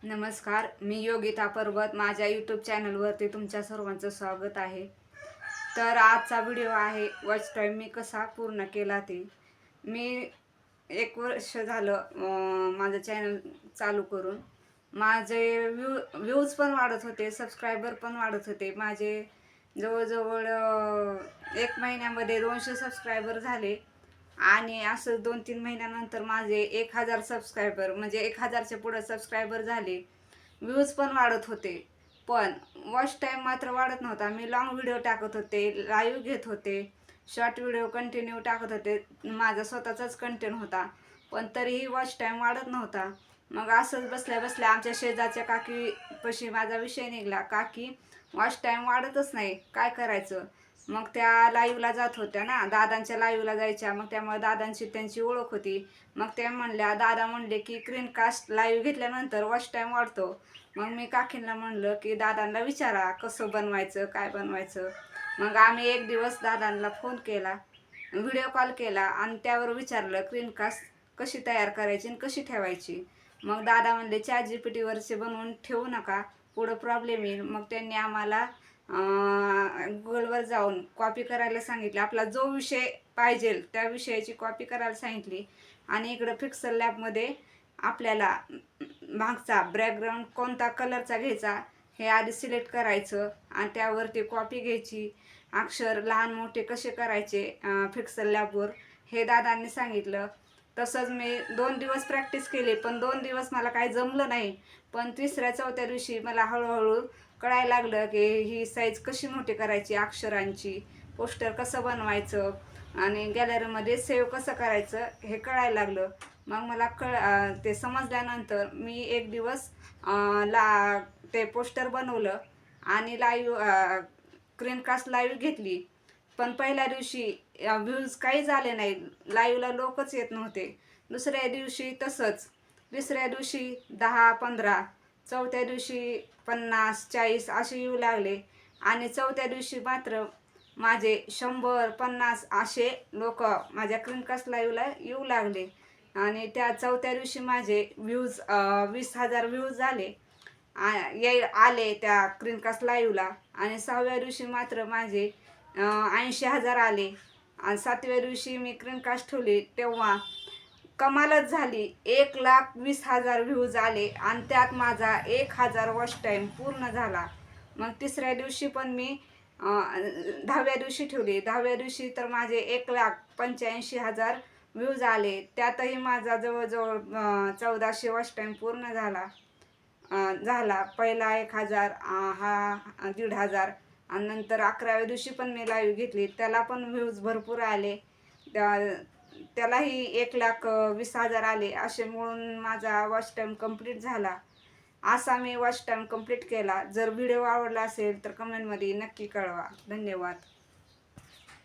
नमस्कार, मी योगिता पर्वत. माझ्या यूट्यूब चॅनलवरती तुमच्या सर्वांचं स्वागत आहे. तर आजचा व्हिडिओ आहे वॉच टाईम मी कसा पूर्ण केला ते. मी 1 वर्ष झालं माझं चॅनल चालू करून. माझे व्ह्यूज पण वाढत होते, सबस्क्रायबर पण वाढत होते. माझे जवळजवळ 1 महिन्यामध्ये 200 सबस्क्रायबर झाले आणि असं 2-3 महिन्यानंतर माझे 1000 सबस्क्रायबर म्हणजे 1000च्या पुढं सबस्क्रायबर झाले. व्ह्यूज पण वाढत होते, पण वॉच टाईम मात्र वाढत नव्हता. मी लॉंग व्हिडिओ टाकत होते, लाईव्ह घेत होते, शॉर्ट व्हिडिओ कंटिन्यू टाकत होते. माझा स्वतःचाच कंटेंट होता, पण तरीही वॉच टाईम वाढत नव्हता. मग असंच बसल्या बसल्या आमच्या शेजारच्या काकीपाशी माझा विषय निघाला. काकी, वॉच टाईम वाढतच नाही, काय करायचं? मग त्या लाईव्हला जात होत्या ना, दादांच्या लाईव्हला जायच्या. मग त्यामुळे दादांची त्यांची ओळख होती. मग त्या म्हणल्या, दादा म्हणले की स्क्रीनकास्ट लाईव्ह घेतल्यानंतर वॉच टाईम वाढतो. मग मी काकींना म्हणलं की दादांना विचारा कसं बनवायचं, काय बनवायचं. मग आम्ही एक दिवस दादांना फोन केला, व्हिडिओ कॉल केला आणि त्यावर विचारलं स्क्रीनकास्ट कशी तयार करायची आणि कशी ठेवायची. मग दादा म्हणले ChatGPTवरचे बनवून ठेवू नका, पुढं प्रॉब्लेम येईल. मग त्यांनी आम्हाला गुगलवर जाऊन कॉपी करायला सांगितले. आपला जो विषय पाहिजे त्या विषयाची कॉपी करायला सांगितली. आणि इकडं पिक्सल लॅबमध्ये आपल्याला मागचा बॅकग्राऊंड कोणता कलरचा घ्यायचा हे आधी सिलेक्ट करायचं आणि त्यावरती कॉपी घ्यायची. अक्षर लहान मोठे कसे करायचे पिक्सल लॅबवर हे दादांनी सांगितलं. तसंच मी 2 दिवस प्रॅक्टिस केली, पण 2 दिवस मला काही जमलं नाही. पण 3ऱ्या-4थ्या दिवशी मला हळूहळू कळायला लागलं की ही साईज कशी मोठी करायची अक्षरांची, पोस्टर कसं बनवायचं आणि गॅलरीमध्ये सेव्ह कसं करायचं हे कळायला लागलं. मग मला ते समजल्यानंतर मी एक दिवस ते पोस्टर बनवलं आणि लाईव्ह स्क्रीनकास्ट लाईव्ह घेतली. पण पहिल्या दिवशी व्ह्यूज काही झाले नाही, लाईव्हला लोकच येत नव्हते. दुसऱ्या दिवशी तसंच, तिसऱ्या दिवशी 10-15, चौथ्या दिवशी 50-40 असे येऊ लागले आणि चौथ्या दिवशी मात्र माझे 100-50 असे लोक माझ्या स्क्रीनकास्ट लाईव्हला येऊ लागले. आणि त्या चौथ्या दिवशी माझे व्ह्यूज 20,000 व्ह्यूज झाले आले त्या स्क्रीनकास्ट लाईव्हला. आणि 6व्या दिवशी मात्र माझे 80,000 आले. आणि 7व्या दिवशी मी स्क्रीनकास्ट ठेवली तेव्हा कमालच झाली, 1,20,000 व्ह्यूज आले आणि त्यात माझा 1000 वॉच टाईम पूर्ण झाला. मग तिसऱ्या दिवशी पण मी 10व्या दिवशी ठेवली. 10व्या दिवशी तर माझे 1,85,000 व्ह्यूज आले. त्यातही माझा जवळजवळ 1400 वॉच टाईम पूर्ण झाला. पहिला 1,000, हा 1,500 आणि नंतर 11व्या दिवशी पण मी लाईव्ह घेतली, त्याला पण व्ह्यूज भरपूर आले. त्यालाही 1,20,000 आले. असे मिळून माझा वॉच टाईम कंप्लीट झाला. असा मी वॉच टाईम कंप्लीट केला. जर व्हिडिओ आवडला असेल तर कमेंटमध्ये नक्की कळवा. धन्यवाद.